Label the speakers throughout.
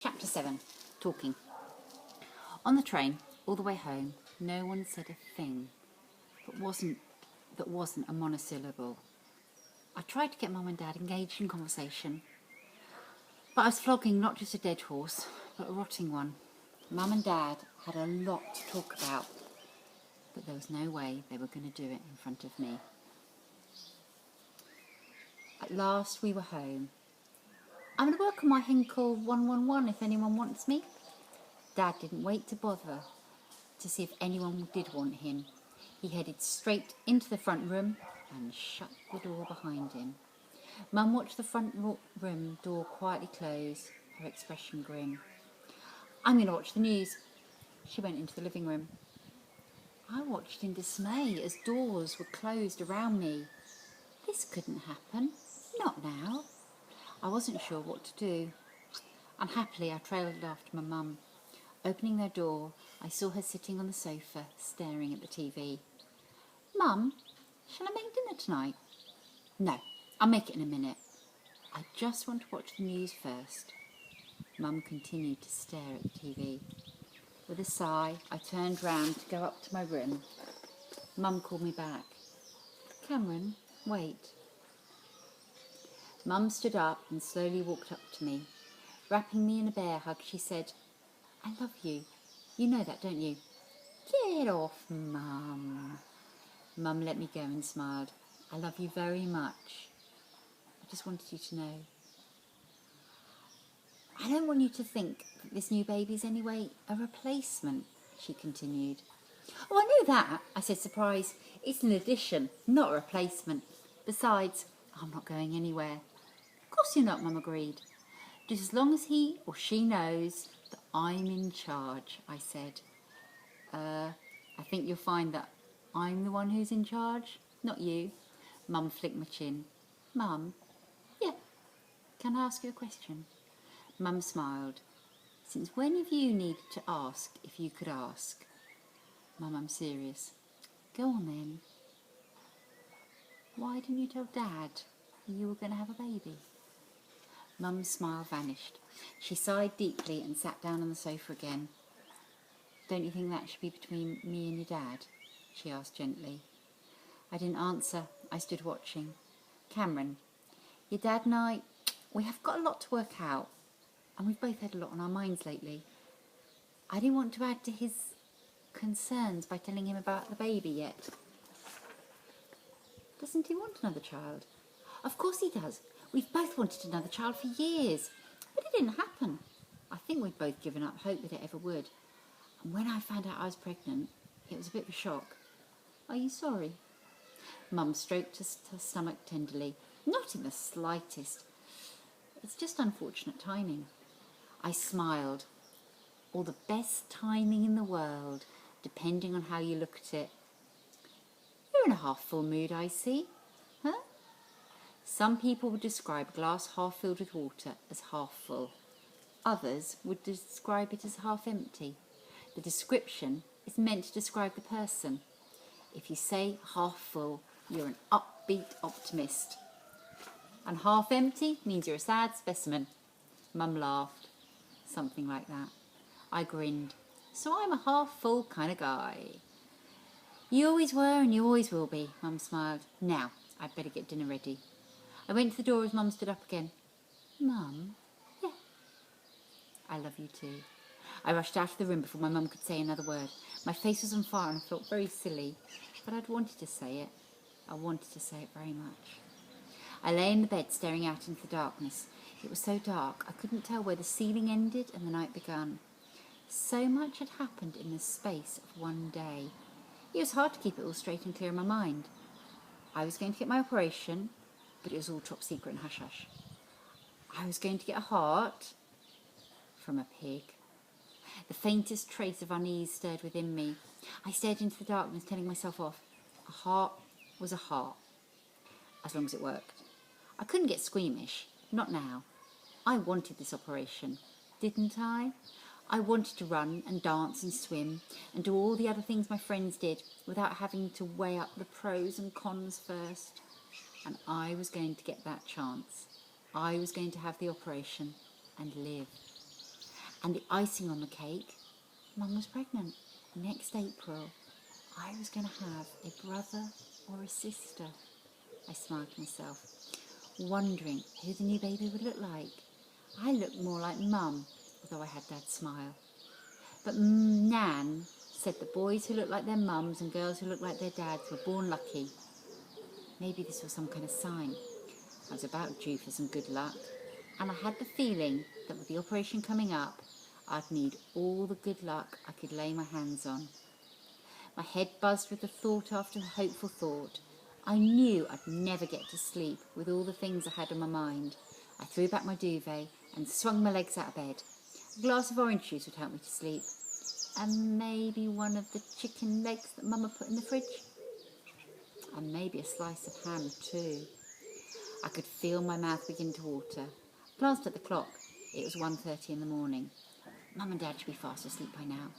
Speaker 1: Chapter 7. Talking. On the train, all the way home, no one said a thing that wasn't a monosyllable. I tried to get Mum and Dad engaged in conversation, but I was flogging not just a dead horse, but a rotting one. Mum and Dad had a lot to talk about, but there was no way they were going to do it in front of me. At last we were home. I'm going to work on my Hinkle 111 if anyone wants me. Dad didn't wait to bother to see if anyone did want him. He headed straight into the front room and shut the door behind him. Mum watched the front room door quietly close, her expression grim. I'm going to watch the news. She went into the living room. I watched in dismay as doors were closed around me. This couldn't happen. Not now. I wasn't sure what to do. Unhappily, I trailed after my mum. Opening their door, I saw her sitting on the sofa, staring at the TV. Mum, shall I make dinner tonight? No, I'll make it in a minute. I just want to watch the news first. Mum continued to stare at the TV. With a sigh, I turned round to go up to my room. Mum called me back. Cameron, wait. Mum stood up and slowly walked up to me. Wrapping me in a bear hug, she said, I love you. You know that, don't you? Get off, Mum. Mum let me go and smiled. I love you very much. I just wanted you to know. I don't want you to think that this new baby's anyway a replacement, she continued. Oh, I know that, I said, surprised. It's an addition, not a replacement. Besides, I'm not going anywhere. Of course you're not, Mum agreed. Just as long as he or she knows that I'm in charge, I said. I think you'll find that I'm the one who's in charge, not you. Mum flicked my chin. Mum? Yeah. Can I ask you a question? Mum smiled. Since when have you needed to ask if you could ask? Mum, I'm serious. Go on then. Why didn't you tell Dad you were going to have a baby? Mum's smile vanished. She sighed deeply and sat down on the sofa again. Don't you think that should be between me and your dad? She asked gently. I didn't answer. I stood watching. Cameron, your dad and I, we have got a lot to work out, and we've both had a lot on our minds lately. I didn't want to add to his concerns by telling him about the baby yet. Doesn't he want another child? Of course he does. We've both wanted another child for years, but it didn't happen. I think we'd both given up hope that it ever would. And when I found out I was pregnant, it was a bit of a shock. Are you sorry? Mum stroked her stomach tenderly. Not in the slightest. It's just unfortunate timing. I smiled. All the best timing in the world, depending on how you look at it. You're in a half-full mood, I see. Huh? Some people would describe a glass half filled with water as half full. Others would describe it as half empty. The description is meant to describe the person. If you say half full, you're an upbeat optimist. And half empty means you're a sad specimen. Mum laughed. Something like that. I grinned. So I'm a half full kind of guy. You always were and you always will be, Mum smiled. Now, I'd better get dinner ready. I went to the door as Mum stood up again. Mum? Yeah. I love you too. I rushed out of the room before my mum could say another word. My face was on fire and I felt very silly, but I'd wanted to say it. I wanted to say it very much. I lay in the bed staring out into the darkness. It was so dark I couldn't tell where the ceiling ended and the night begun. So much had happened in the space of one day. It was hard to keep it all straight and clear in my mind. I was going to get my operation, but it was all top secret and hush-hush. I was going to get a heart from a pig. The faintest trace of unease stirred within me. I stared into the darkness, telling myself off. A heart was a heart, as long as it worked. I couldn't get squeamish, not now. I wanted this operation, didn't I? I wanted to run and dance and swim and do all the other things my friends did without having to weigh up the pros and cons first. And I was going to get that chance. I was going to have the operation and live. And the icing on the cake, Mum was pregnant. Next April, I was going to have a brother or a sister. I smiled to myself, wondering who the new baby would look like. I looked more like Mum, although I had Dad's smile. But Nan said that boys who looked like their mums and girls who looked like their dads were born lucky. Maybe this was some kind of sign. I was about due for some good luck, and I had the feeling that with the operation coming up, I'd need all the good luck I could lay my hands on. My head buzzed with the thought after hopeful thought. I knew I'd never get to sleep with all the things I had on my mind. I threw back my duvet and swung my legs out of bed. A glass of orange juice would help me to sleep. And maybe one of the chicken legs that Mama put in the fridge. And maybe a slice of ham too. I could feel my mouth begin to water. I glanced at the clock. It was 1:30 in the morning. Mum and Dad should be fast asleep by now.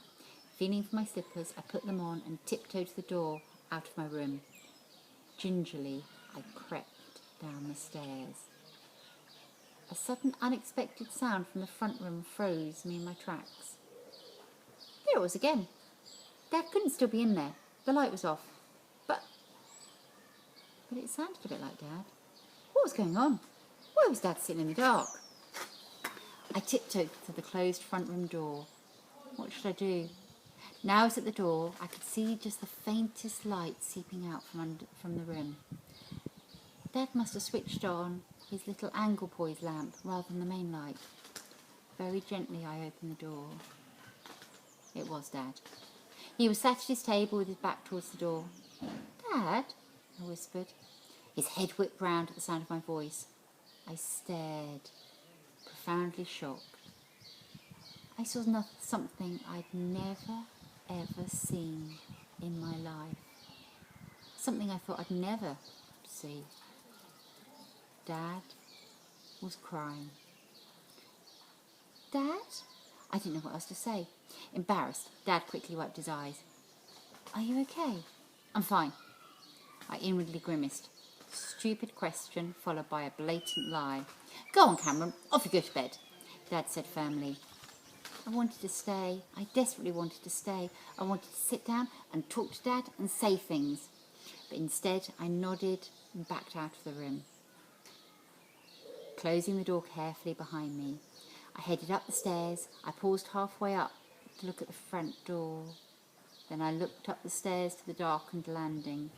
Speaker 1: Feeling for my slippers, I put them on and tiptoed to the door out of my room. Gingerly, I crept down the stairs. A sudden unexpected sound from the front room froze me in my tracks. There it was again. Dad couldn't still be in there. The light was off. But it sounded a bit like Dad. What was going on? Why was Dad sitting in the dark? I tiptoed to the closed front room door. What should I do? Now I was at the door. I could see just the faintest light seeping out from the room. Dad must have switched on his little angle poise lamp rather than the main light. Very gently I opened the door. It was Dad. He was sat at his table with his back towards the door. Dad, I whispered. His head whipped round at the sound of my voice. I stared, profoundly shocked. I saw something I'd never, ever seen in my life. Something I thought I'd never see. Dad was crying. Dad? I didn't know what else to say. Embarrassed, Dad quickly wiped his eyes. Are you okay? I'm fine. I inwardly grimaced. Stupid question followed by a blatant lie. Go on, Cameron, off you go to bed, Dad said firmly. I wanted to stay. I desperately wanted to stay. I wanted to sit down and talk to Dad and say things. But instead I nodded and backed out of the room. Closing the door carefully behind me, I headed up the stairs. I paused halfway up to look at the front door. Then I looked up the stairs to the darkened landing.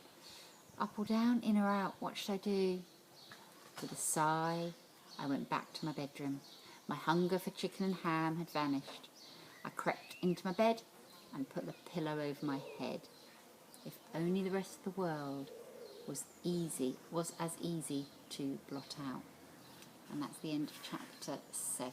Speaker 1: Up or down, in or out, what should I do? With a sigh, I went back to my bedroom. My hunger for chicken and ham had vanished. I crept into my bed and put the pillow over my head. If only the rest of the world was as easy to blot out. And that's the end of chapter 7.